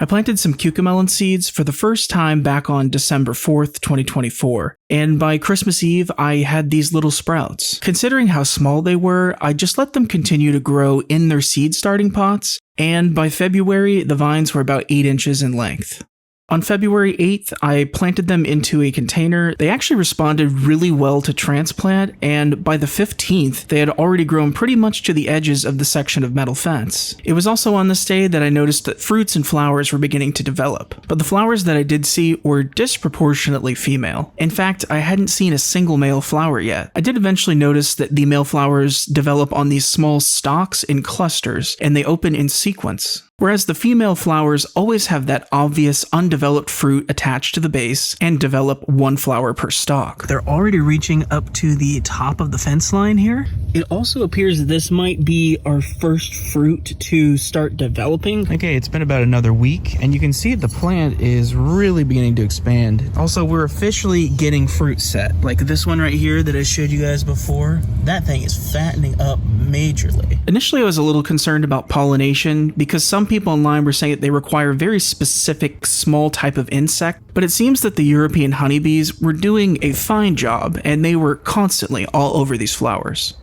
I planted some cucamelon seeds for the first time back on December 4th, 2024, and by Christmas Eve, I had these little sprouts. Considering how small they were, I just let them continue to grow in their seed starting pots, and by February, the vines were about 8 inches in length. On February 8th, I planted them into a container. They actually responded really well to transplant, and by the 15th, they had already grown pretty much to the edges of the section of metal fence. It was also on this day that I noticed that fruits and flowers were beginning to develop, but the flowers that I did see were disproportionately female. In fact, I hadn't seen a single male flower yet. I did eventually notice that the male flowers develop on these small stalks in clusters, and they open in sequence. Whereas the female flowers always have that obvious undeveloped fruit attached to the base and develop one flower per stalk. They're already reaching up to the top of the fence line here. It also appears this might be our first fruit to start developing. Okay, it's been about another week, and you can see the plant is really beginning to expand. Also, we're officially getting fruit set. Like this one right here that I showed you guys before. That thing is fattening up majorly. Initially, I was a little concerned about pollination because some people online were saying that they require a very specific small type of insect, but it seems that the European honeybees were doing a fine job and they were constantly all over these flowers.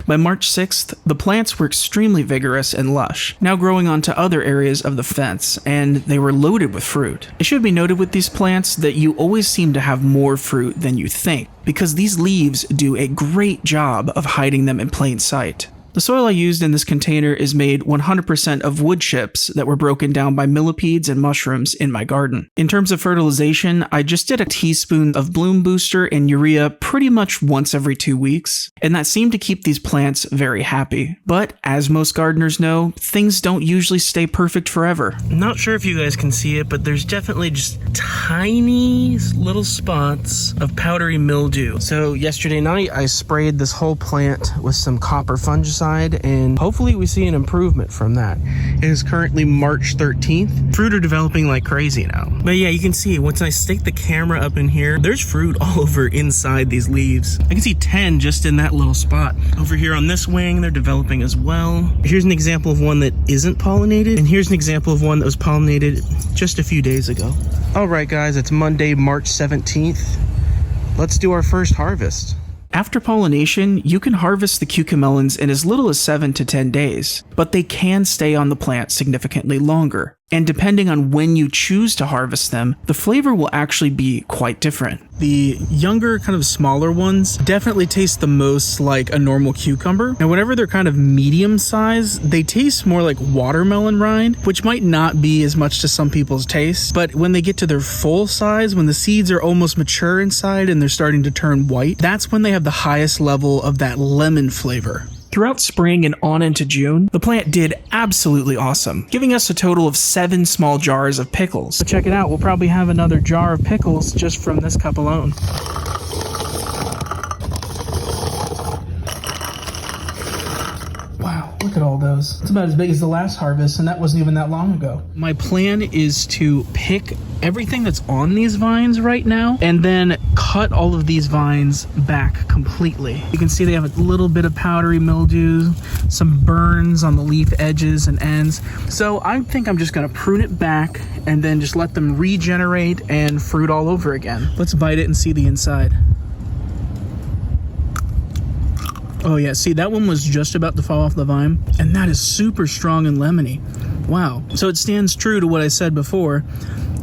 By March 6th, the plants were extremely vigorous and lush, now growing onto other areas of the fence, and they were loaded with fruit. It should be noted with these plants that you always seem to have more fruit than you think, because these leaves do a great job of hiding them in plain sight. The soil I used in this container is made 100% of wood chips that were broken down by millipedes and mushrooms in my garden. In terms of fertilization, I just did a teaspoon of bloom booster and urea pretty much once every 2 weeks, and that seemed to keep these plants very happy. But as most gardeners know, things don't usually stay perfect forever. I'm not sure if you guys can see it, but there's definitely just tiny little spots of powdery mildew. So yesterday night, I sprayed this whole plant with some copper fungicide, and hopefully we see an improvement from that. It is currently March 13th. Fruit are developing like crazy now. But yeah, you can see once I stick the camera up in here, there's fruit all over inside these leaves. I can see 10 just in that little spot. Over here on this wing, they're developing as well. Here's an example of one that isn't pollinated, and here's an example of one that was pollinated just a few days ago. All right, guys, it's Monday, March 17th. Let's do our first harvest. After pollination, you can harvest the cucamelons in as little as 7 to 10 days, but they can stay on the plant significantly longer. And depending on when you choose to harvest them, the flavor will actually be quite different. The younger, kind of smaller ones definitely taste the most like a normal cucumber. Now, whenever they're kind of medium size, they taste more like watermelon rind, which might not be as much to some people's taste. But when they get to their full size, when the seeds are almost mature inside and they're starting to turn white, that's when they have the highest level of that lemon flavor. Throughout spring and on into June, the plant did absolutely awesome, giving us a total of 7 small jars of pickles. So check it out, we'll probably have another jar of pickles just from this cup alone. Wow, look at all those. It's about as big as the last harvest, and that wasn't even that long ago. My plan is to pick everything that's on these vines right now and then cut all of these vines back completely. You can see they have a little bit of powdery mildew, some burns on the leaf edges and ends. So I think I'm just gonna prune it back and then just let them regenerate and fruit all over again. Let's bite it and see the inside. Oh yeah, see, that one was just about to fall off the vine, and that is super strong and lemony. Wow. So it stands true to what I said before,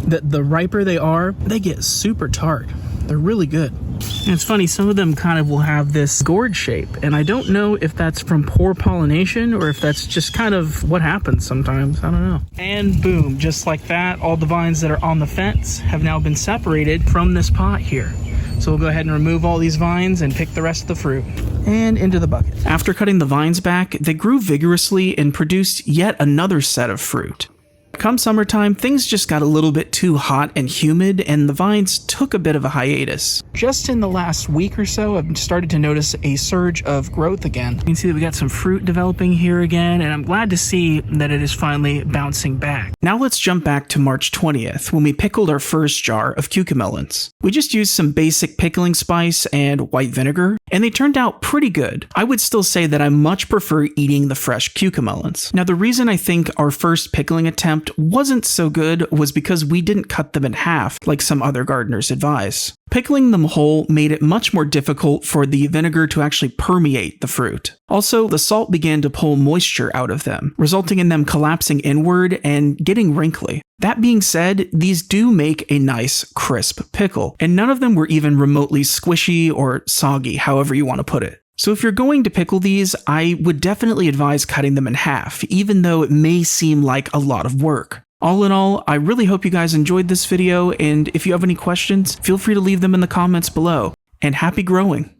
that the riper they are, they get super tart. They're really good. And it's funny, some of them kind of will have this gourd shape, and I don't know if that's from poor pollination or if that's just kind of what happens sometimes. I don't know. And boom, just like that, all the vines that are on the fence have now been separated from this pot here. So we'll go ahead and remove all these vines and pick the rest of the fruit. And into the bucket. After cutting the vines back, they grew vigorously and produced yet another set of fruit. Come summertime, things just got a little bit too hot and humid, and the vines took a bit of a hiatus. Just in the last week or so, I've started to notice a surge of growth again. You can see that we got some fruit developing here again, and I'm glad to see that it is finally bouncing back. Now let's jump back to March 20th, when we pickled our first jar of cucamelons. We just used some basic pickling spice and white vinegar, and they turned out pretty good. I would still say that I much prefer eating the fresh cucamelons. Now, the reason I think our first pickling attempt attempt wasn't so good was because we didn't cut them in half like some other gardeners advise. Pickling them whole made it much more difficult for the vinegar to actually permeate the fruit. Also, the salt began to pull moisture out of them, resulting in them collapsing inward and getting wrinkly. That being said, these do make a nice, crisp pickle, and none of them were even remotely squishy or soggy, however you want to put it. So if you're going to pickle these, I would definitely advise cutting them in half, even though it may seem like a lot of work. All in all, I really hope you guys enjoyed this video, and if you have any questions, feel free to leave them in the comments below. And happy growing!